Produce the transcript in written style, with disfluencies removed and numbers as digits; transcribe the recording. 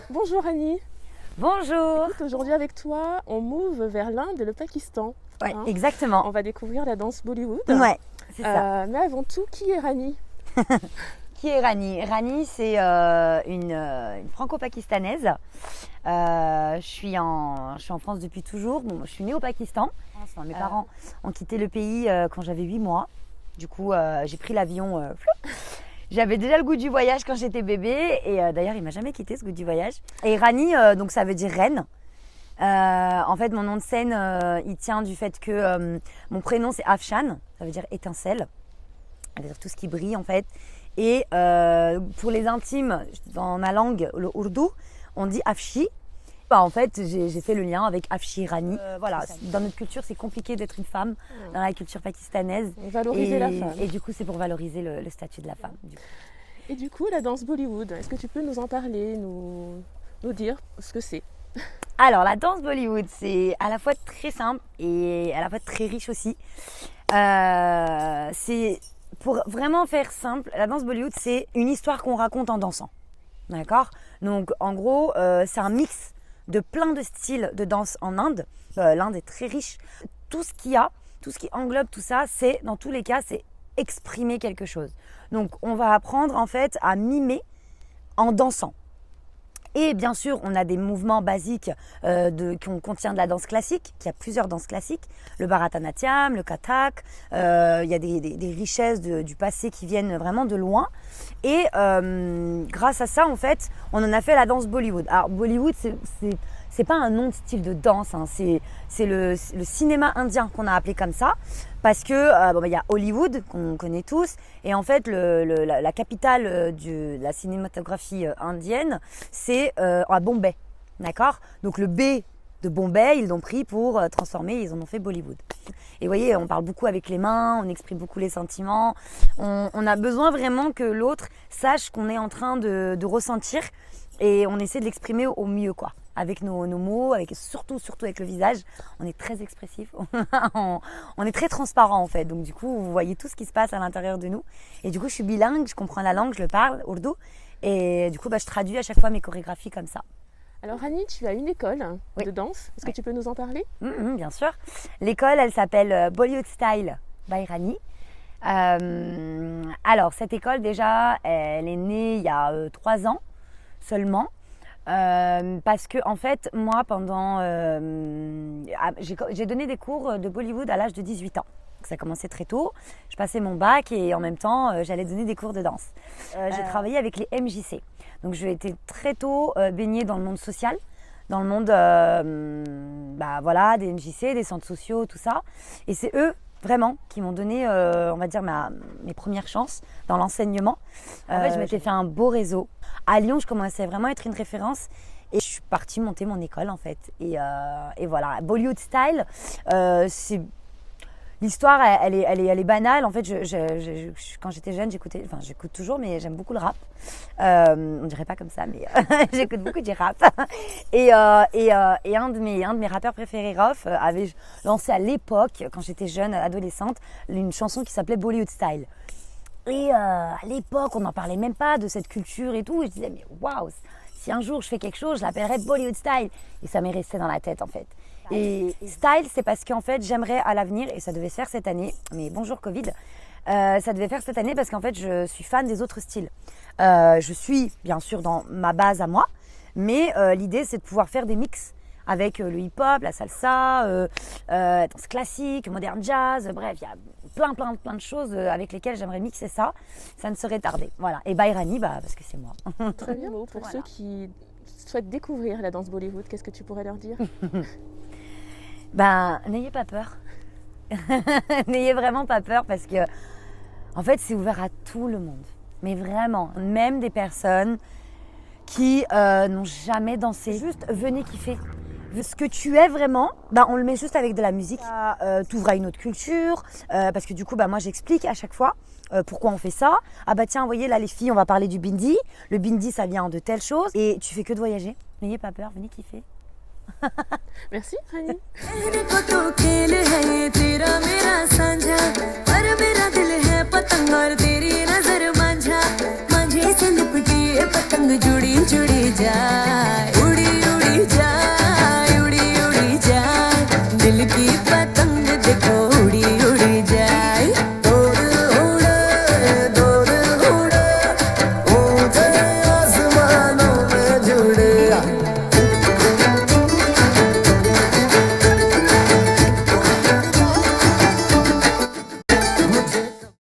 Bonjour Annie. Bonjour. Écoute, aujourd'hui avec toi, on move vers l'Inde et le Pakistan. Ouais, Hein. exactement. On va découvrir la danse Bollywood. Ouais, c'est ça. Mais avant tout, qui est Rani? Qui est Rani? Rani, c'est une franco-pakistanaise. Je suis en France depuis toujours. Bon, je suis née au Pakistan. Mes parents ont quitté le pays quand j'avais 8 mois. Du coup, j'ai pris l'avion. J'avais déjà le goût du voyage quand j'étais bébé. Et d'ailleurs, il ne m'a jamais quitté ce goût du voyage. Et Rani, donc ça veut dire reine. En fait, mon nom de scène, il tient du fait que mon prénom, c'est Afshan. Ça veut dire étincelle. Ça veut dire tout ce qui brille, en fait. Et pour les intimes, dans ma langue, le ourdou, on dit Afshi. En fait, j'ai fait le lien avec Afshi Rani. Voilà, dans notre culture, c'est compliqué d'être une femme, dans la culture pakistanaise. Valoriser la femme. Et du coup, c'est pour valoriser le statut de la femme. Et du coup, la danse Bollywood, est-ce que tu peux nous en parler, nous dire ce que c'est? Alors, la danse Bollywood, c'est à la fois très simple et à la fois très riche aussi. C'est pour vraiment faire simple, la danse Bollywood, c'est une histoire qu'on raconte en dansant. D'accord? Donc, en gros, c'est un mix de plein de styles de danse en Inde. L'Inde est très riche. Tout ce qu'il y a, tout ce qui englobe tout ça, c'est, dans tous les cas, c'est exprimer quelque chose. Donc, on va apprendre en fait à mimer en dansant. Et bien sûr, on a des mouvements basiques qui contient de la danse classique, qui a plusieurs danses classiques, le Bharatanatyam, le Kathak, il y a des richesses du passé qui viennent vraiment de loin. Et grâce à ça, en fait, on en a fait la danse Bollywood. Alors, Bollywood, c'est pas un nom de style de danse, hein, c'est le cinéma indien qu'on a appelé comme ça, parce que y a Hollywood, qu'on connaît tous, et en fait, la capitale de la cinématographie indienne, c'est à Bombay, d'accord? Donc le B de Bombay, ils l'ont pris pour transformer, ils en ont fait Bollywood. Et vous voyez, on parle beaucoup avec les mains, on exprime beaucoup les sentiments, on a besoin vraiment que l'autre sache qu'on est en train de ressentir, et on essaie de l'exprimer au mieux, quoi. Avec nos mots, surtout avec le visage, on est très expressif, on est très transparent en fait. Donc du coup, vous voyez tout ce qui se passe à l'intérieur de nous. Et du coup, je suis bilingue, je comprends la langue, je le parle, ourdou. Et du coup, je traduis à chaque fois mes chorégraphies comme ça. Alors Rani, tu as une école de danse. Est-ce que tu peux nous en parler? Bien sûr. L'école, elle s'appelle Bollywood Style by Rani. Alors, cette école, déjà, elle est née il y a 3 ans seulement. Parce que en fait, moi, j'ai donné des cours de Bollywood à l'âge de 18 ans. Donc, ça a commencé très tôt. Je passais mon bac et en même temps, j'allais donner des cours de danse. J'ai travaillé avec les MJC. Donc, j'ai été très tôt baignée dans le monde social, dans le monde des MJC, des centres sociaux, tout ça. Et c'est eux vraiment qui m'ont donné, on va dire, mes premières chances dans l'enseignement. En fait, je m'étais fait un beau réseau. À Lyon, je commençais vraiment à être une référence et je suis partie monter mon école en fait. Et voilà, Bollywood Style, c'est... L'histoire, elle est banale. En fait, quand j'étais jeune, j'écoute toujours, mais j'aime beaucoup le rap. On dirait pas comme ça, mais j'écoute beaucoup du rap. Et un de mes rappeurs préférés, Rof, avait lancé à l'époque, quand j'étais jeune, adolescente, une chanson qui s'appelait Bollywood Style. Et à l'époque, on n'en parlait même pas de cette culture et tout. Et je disais, mais waouh, si un jour je fais quelque chose, je l'appellerais Bollywood Style. Et ça m'est resté dans la tête en fait. Et style, c'est parce qu'en fait, j'aimerais à l'avenir, et ça devait se faire cette année, mais bonjour Covid, ça devait faire cette année parce qu'en fait, je suis fan des autres styles. Je suis bien sûr dans ma base à moi, mais l'idée, c'est de pouvoir faire des mix avec le hip-hop, la salsa, danse classique, moderne jazz, bref, il y a plein de choses avec lesquelles j'aimerais mixer ça. Ça ne serait tardé. Voilà. Et Bayrani, parce que c'est moi. Très bien. Pour ceux qui souhaitent découvrir la danse Bollywood, qu'est-ce que tu pourrais leur dire? N'ayez pas peur. N'ayez vraiment pas peur parce que, en fait, c'est ouvert à tout le monde. Mais vraiment, même des personnes qui n'ont jamais dansé. Juste venez kiffer. Ce que tu es vraiment, on le met juste avec de la musique. T'ouvres à une autre culture, parce que du coup, moi j'explique à chaque fois pourquoi on fait ça. Ah tiens, vous voyez là les filles, on va parler du bindi. Le bindi, ça vient de telle chose. Et tu fais que de voyager. N'ayez pas peur, venez kiffer. Merci Rani. bien.